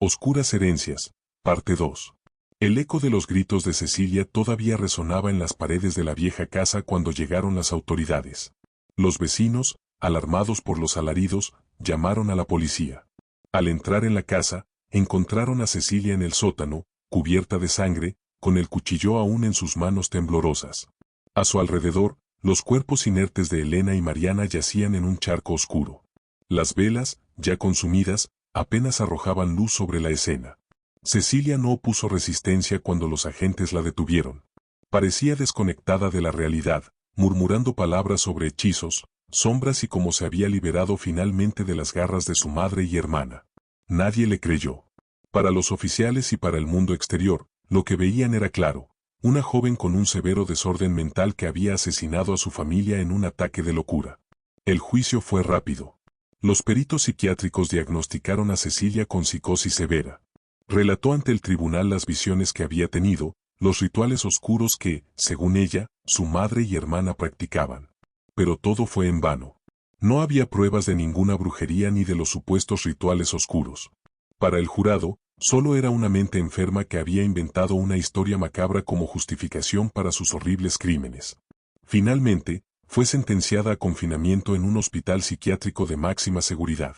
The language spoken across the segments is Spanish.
Oscuras herencias, parte 2. El eco de los gritos de Cecilia todavía resonaba en las paredes de la vieja casa cuando llegaron las autoridades. Los vecinos, alarmados por los alaridos, llamaron a la policía. Al entrar en la casa, encontraron a Cecilia en el sótano, cubierta de sangre, con el cuchillo aún en sus manos temblorosas. A su alrededor, los cuerpos inertes de Elena y Mariana yacían en un charco oscuro. Las velas, ya consumidas, apenas arrojaban luz sobre la escena. Cecilia no opuso resistencia cuando los agentes la detuvieron. Parecía desconectada de la realidad, murmurando palabras sobre hechizos, sombras y cómo se había liberado finalmente de las garras de su madre y hermana. Nadie le creyó. Para los oficiales y para el mundo exterior, lo que veían era claro: una joven con un severo desorden mental que había asesinado a su familia en un ataque de locura. El juicio fue rápido. Los peritos psiquiátricos diagnosticaron a Cecilia con psicosis severa. Relató ante el tribunal las visiones que había tenido, los rituales oscuros que, según ella, su madre y hermana practicaban. Pero todo fue en vano. No había pruebas de ninguna brujería ni de los supuestos rituales oscuros. Para el jurado, solo era una mente enferma que había inventado una historia macabra como justificación para sus horribles crímenes. Finalmente, fue sentenciada a confinamiento en un hospital psiquiátrico de máxima seguridad.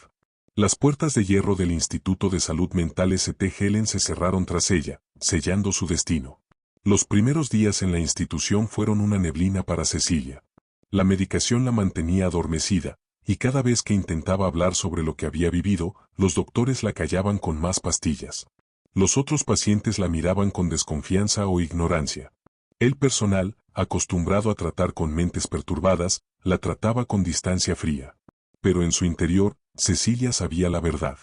Las puertas de hierro del Instituto de Salud Mental St. Helen se cerraron tras ella, sellando su destino. Los primeros días en la institución fueron una neblina para Cecilia. La medicación la mantenía adormecida, y cada vez que intentaba hablar sobre lo que había vivido, los doctores la callaban con más pastillas. Los otros pacientes la miraban con desconfianza o ignorancia. El personal, acostumbrado a tratar con mentes perturbadas, la trataba con distancia fría. Pero en su interior, Cecilia sabía la verdad.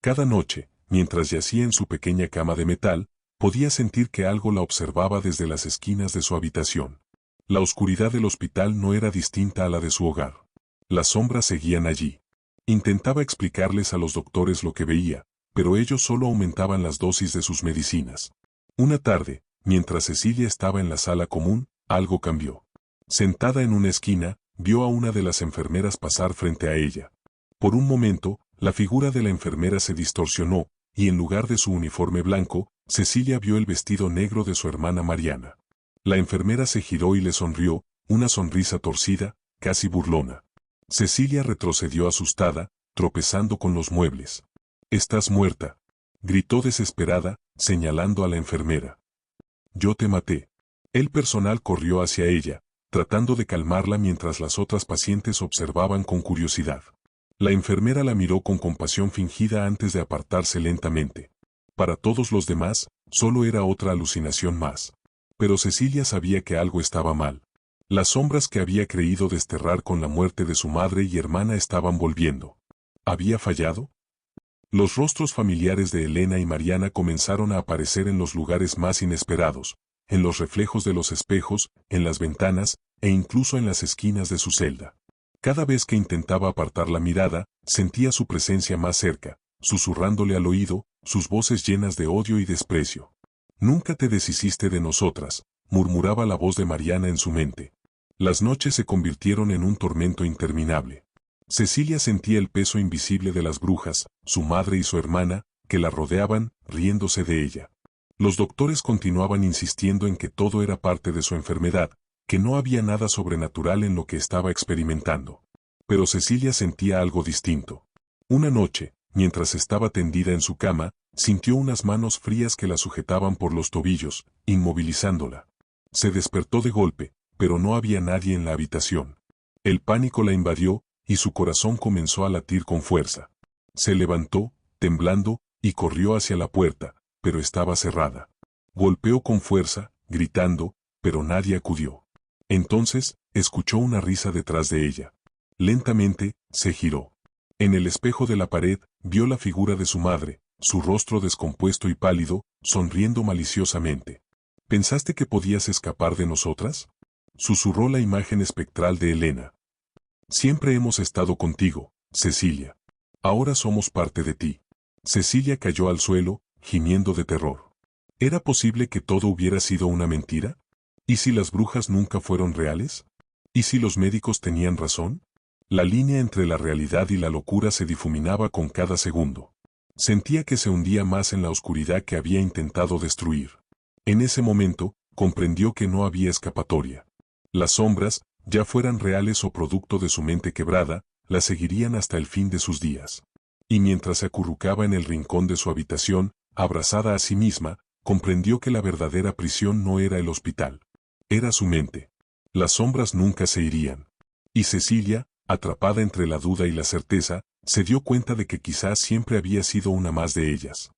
Cada noche, mientras yacía en su pequeña cama de metal, podía sentir que algo la observaba desde las esquinas de su habitación. La oscuridad del hospital no era distinta a la de su hogar. Las sombras seguían allí. Intentaba explicarles a los doctores lo que veía, pero ellos solo aumentaban las dosis de sus medicinas. Una tarde, mientras Cecilia estaba en la sala común, algo cambió. Sentada en una esquina, vio a una de las enfermeras pasar frente a ella. Por un momento, la figura de la enfermera se distorsionó, y en lugar de su uniforme blanco, Cecilia vio el vestido negro de su hermana Mariana. La enfermera se giró y le sonrió, una sonrisa torcida, casi burlona. Cecilia retrocedió asustada, tropezando con los muebles. «Estás muerta», gritó desesperada, señalando a la enfermera. «Yo te maté». El personal corrió hacia ella, tratando de calmarla mientras las otras pacientes observaban con curiosidad. La enfermera la miró con compasión fingida antes de apartarse lentamente. Para todos los demás, solo era otra alucinación más. Pero Cecilia sabía que algo estaba mal. Las sombras que había creído desterrar con la muerte de su madre y hermana estaban volviendo. ¿Había fallado? Los rostros familiares de Elena y Mariana comenzaron a aparecer en los lugares más inesperados, en los reflejos de los espejos, en las ventanas, e incluso en las esquinas de su celda. Cada vez que intentaba apartar la mirada, sentía su presencia más cerca, susurrándole al oído, sus voces llenas de odio y desprecio. «Nunca te deshiciste de nosotras», murmuraba la voz de Mariana en su mente. Las noches se convirtieron en un tormento interminable. Cecilia sentía el peso invisible de las brujas, su madre y su hermana, que la rodeaban, riéndose de ella. Los doctores continuaban insistiendo en que todo era parte de su enfermedad, que no había nada sobrenatural en lo que estaba experimentando. Pero Cecilia sentía algo distinto. Una noche, mientras estaba tendida en su cama, sintió unas manos frías que la sujetaban por los tobillos, inmovilizándola. Se despertó de golpe, pero no había nadie en la habitación. El pánico la invadió, y su corazón comenzó a latir con fuerza. Se levantó, temblando, y corrió hacia la puerta, pero estaba cerrada. Golpeó con fuerza, gritando, pero nadie acudió. Entonces, escuchó una risa detrás de ella. Lentamente, se giró. En el espejo de la pared, vio la figura de su madre, su rostro descompuesto y pálido, sonriendo maliciosamente. «¿Pensaste que podías escapar de nosotras?», susurró la imagen espectral de Elena. «Siempre hemos estado contigo, Cecilia. Ahora somos parte de ti». Cecilia cayó al suelo, gimiendo de terror. ¿Era posible que todo hubiera sido una mentira? ¿Y si las brujas nunca fueron reales? ¿Y si los médicos tenían razón? La línea entre la realidad y la locura se difuminaba con cada segundo. Sentía que se hundía más en la oscuridad que había intentado destruir. En ese momento, comprendió que no había escapatoria. Las sombras, ya fueran reales o producto de su mente quebrada, la seguirían hasta el fin de sus días. Y mientras se acurrucaba en el rincón de su habitación, abrazada a sí misma, comprendió que la verdadera prisión no era el hospital. Era su mente. Las sombras nunca se irían. Y Cecilia, atrapada entre la duda y la certeza, se dio cuenta de que quizás siempre había sido una más de ellas.